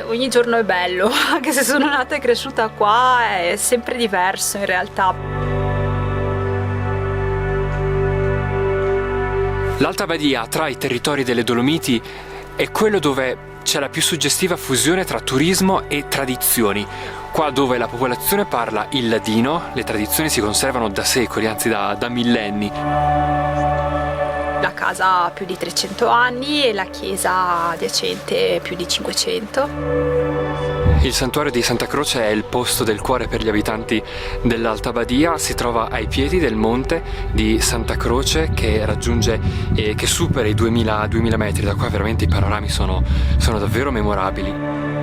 Ogni giorno è bello, anche se sono nata e cresciuta qua, è sempre diverso in realtà. L'Alta Badia, tra i territori delle Dolomiti, è quello dove c'è la più suggestiva fusione tra turismo e tradizioni. Qua dove la popolazione parla il ladino, le tradizioni si conservano da secoli, anzi da millenni. La casa ha più di 300 anni e la chiesa adiacente più di 500. Il santuario di Santa Croce è il posto del cuore per gli abitanti dell'Alta Badia, si trova ai piedi del monte di Santa Croce che raggiunge e che supera i 2000 metri. Da qua veramente i panorami sono davvero memorabili.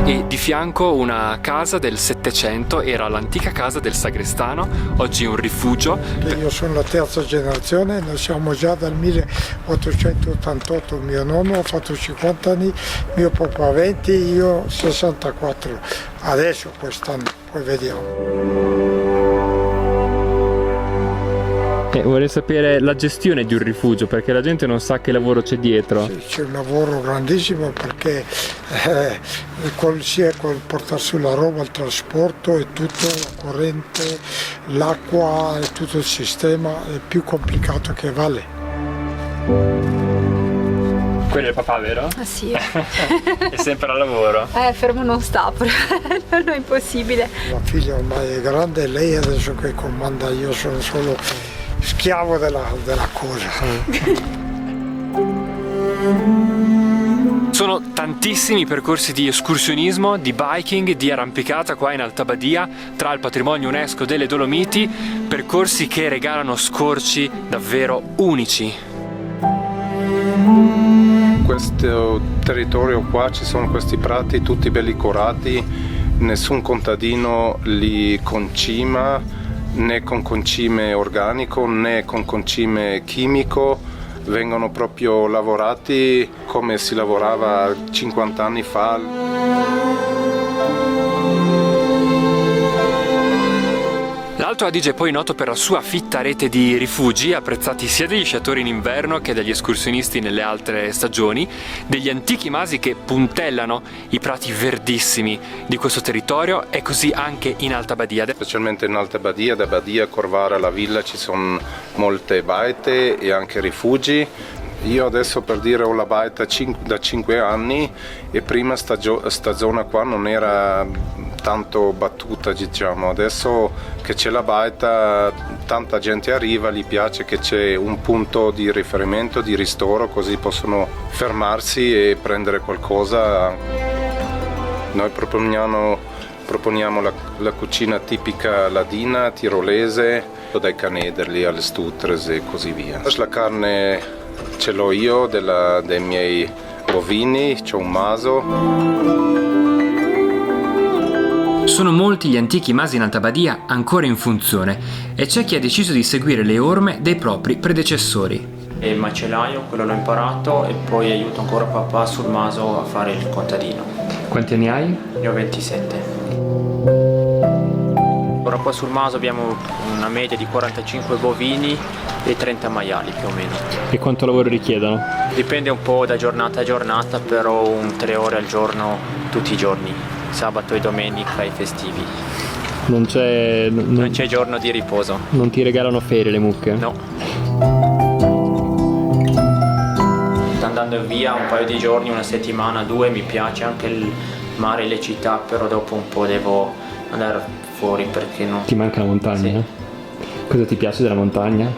E di fianco una casa del Settecento, era l'antica casa del sagrestano, oggi un rifugio. Io sono la terza generazione, noi siamo già dal 1888, mio nonno ha fatto 50 anni, mio papà 20, io 64, adesso quest'anno, poi vediamo. Vorrei sapere la gestione di un rifugio, perché la gente non sa che lavoro c'è dietro. Sì, c'è un lavoro grandissimo perché sia col portare su la roba, il trasporto e tutto, la corrente, l'acqua e tutto il sistema è più complicato che vale. Quello è il papà, vero? Ah sì. È sempre al lavoro? Fermo non sta, non è impossibile. La figlia ormai è grande, lei adesso che comanda, io sono solo schiavo della cosa. Sono tantissimi i percorsi di escursionismo, di biking, di arrampicata qua in Alta Badia, tra il patrimonio UNESCO delle Dolomiti, percorsi che regalano scorci davvero unici. In questo territorio qua ci sono questi prati tutti belli curati, nessun contadino li concima, né con concime organico né con concime chimico, vengono proprio lavorati come si lavorava 50 anni fa. L'Alto Adige è poi noto per la sua fitta rete di rifugi, apprezzati sia dagli sciatori in inverno che dagli escursionisti nelle altre stagioni, degli antichi masi che puntellano i prati verdissimi di questo territorio, e così anche in Alta Badia. Specialmente in Alta Badia, da Badia, Corvara, la Villa ci sono molte baite e anche rifugi. Io adesso, per dire, ho la baita da 5 anni e prima sta zona qua non era tanto battuta, diciamo. Adesso che c'è la baita tanta gente arriva, gli piace che c'è un punto di riferimento, di ristoro, così possono fermarsi e prendere qualcosa. Noi proponiamo la cucina tipica ladina, tirolese, dai canederli alle stutres e così via. La carne ce l'ho io dei miei bovini, c'ho un maso. Sono molti gli antichi masi in Alta Badia ancora in funzione e c'è chi ha deciso di seguire le orme dei propri predecessori. È il macellaio, quello l'ho imparato, e poi aiuto ancora papà sul maso a fare il contadino. Quanti anni hai? Ne ho 27. Ora qua sul maso abbiamo una media di 45 bovini e 30 maiali più o meno. E quanto lavoro richiedono? Dipende un po' da giornata a giornata, però 3 ore al giorno tutti i giorni, sabato e domenica e festivi. Non c'è giorno di riposo. Non ti regalano ferie le mucche? No. Sto andando via un paio di giorni, una settimana, 2, mi piace anche il mare e le città, però dopo un po' devo andare fuori perché no. Ti manca la montagna? Sì. Cosa ti piace della montagna?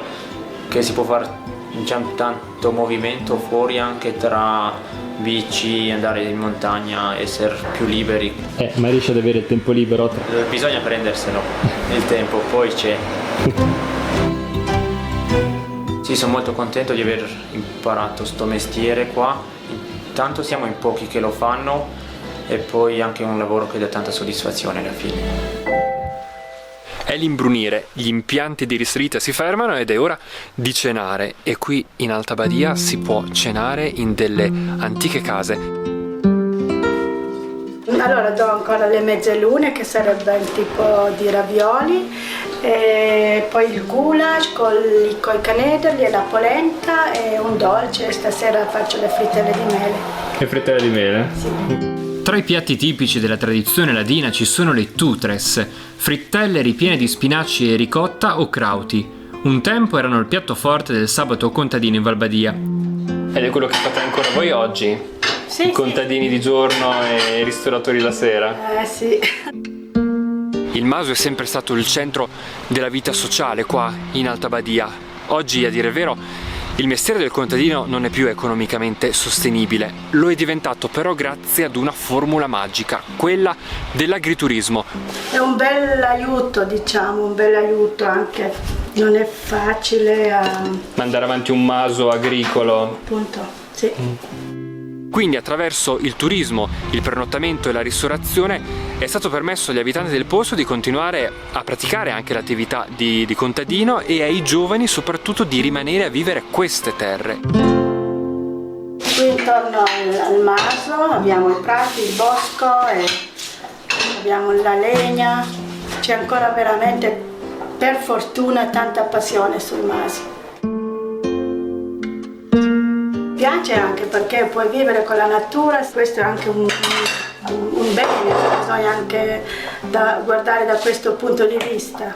Che si può fare, diciamo, tanto movimento fuori, anche tra bici, andare in montagna, essere più liberi. Ma riesci ad avere il tempo libero? Bisogna prenderselo, il tempo, poi c'è. Sì, sono molto contento di aver imparato sto mestiere qua. Intanto siamo in pochi che lo fanno e poi anche un lavoro che dà tanta soddisfazione alla fine. È l'imbrunire, gli impianti di risalita si fermano ed è ora di cenare, e qui in Alta Badia si può cenare in delle antiche case. Allora do ancora le mezzelune, che sarebbe un tipo di ravioli, E poi il goulash con i canederli e la polenta e un dolce. Stasera faccio le frittelle di mele. Le frittelle di mele? Sì. Tra i piatti tipici della tradizione ladina ci sono le tutres, frittelle ripiene di spinaci e ricotta o crauti. Un tempo erano il piatto forte del sabato contadino in Valbadia. Ed è quello che fate ancora voi oggi? Sì, Contadini di giorno e ristoratori la sera? sì. Il Maso è sempre stato il centro della vita sociale qua in Alta Badia. Oggi, a dire il vero, il mestiere del contadino non è più economicamente sostenibile. Lo è diventato però grazie ad una formula magica, quella dell'agriturismo. È un bel aiuto, diciamo, un bel aiuto anche. Non è facile Mandare avanti un maso agricolo. appunto, sì. Quindi attraverso il turismo, il pernottamento e la ristorazione è stato permesso agli abitanti del posto di continuare a praticare anche l'attività di contadino e ai giovani soprattutto di rimanere a vivere queste terre. Qui intorno al Maso abbiamo i prati, il bosco e abbiamo la legna. C'è ancora veramente, per fortuna, tanta passione sui Masi. Piace anche perché puoi vivere con la natura, questo è anche un bene, bisogna anche guardare da questo punto di vista.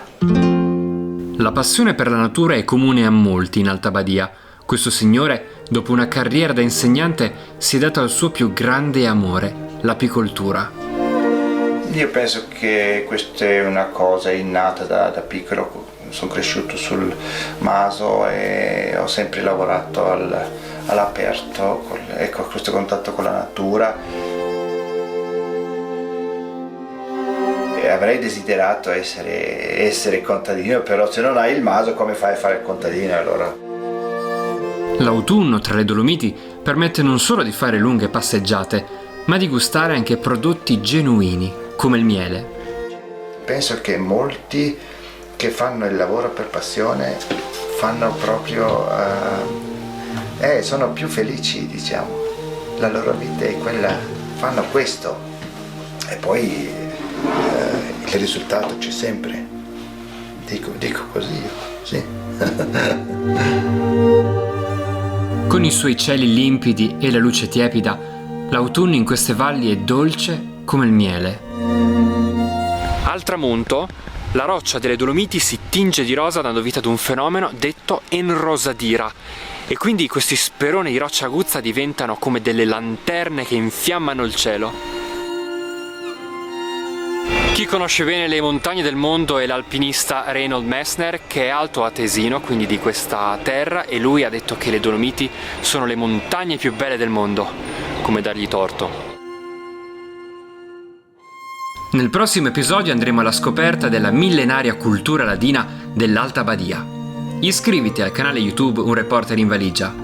La passione per la natura è comune a molti in Alta Badia. Questo signore, dopo una carriera da insegnante, si è dato al suo più grande amore, l'apicoltura. Io penso che questa è una cosa innata da piccolo. Sono cresciuto sul Maso e ho sempre lavorato all'aperto, ecco, questo contatto con la natura. E avrei desiderato essere contadino, però se non hai il Maso come fai a fare il contadino allora? L'autunno tra le Dolomiti permette non solo di fare lunghe passeggiate, ma di gustare anche prodotti genuini, come il miele. Penso che molti che fanno il lavoro per passione fanno proprio sono più felici, diciamo, la loro vita è quella, fanno questo e poi il risultato c'è sempre, dico così io, sì. Con i suoi cieli limpidi e la luce tiepida, l'autunno in queste valli è dolce come il miele. Al tramonto, la roccia delle Dolomiti si tinge di rosa dando vita ad un fenomeno detto enrosadira e quindi questi speroni di roccia aguzza diventano come delle lanterne che infiammano il cielo. Chi conosce bene le montagne del mondo è l'alpinista Reinhold Messner, che è alto atesino, quindi di questa terra, e lui ha detto che le Dolomiti sono le montagne più belle del mondo. Come dargli torto? Nel prossimo episodio andremo alla scoperta della millenaria cultura ladina dell'Alta Badia. Iscriviti al canale YouTube Un Reporter in Valigia.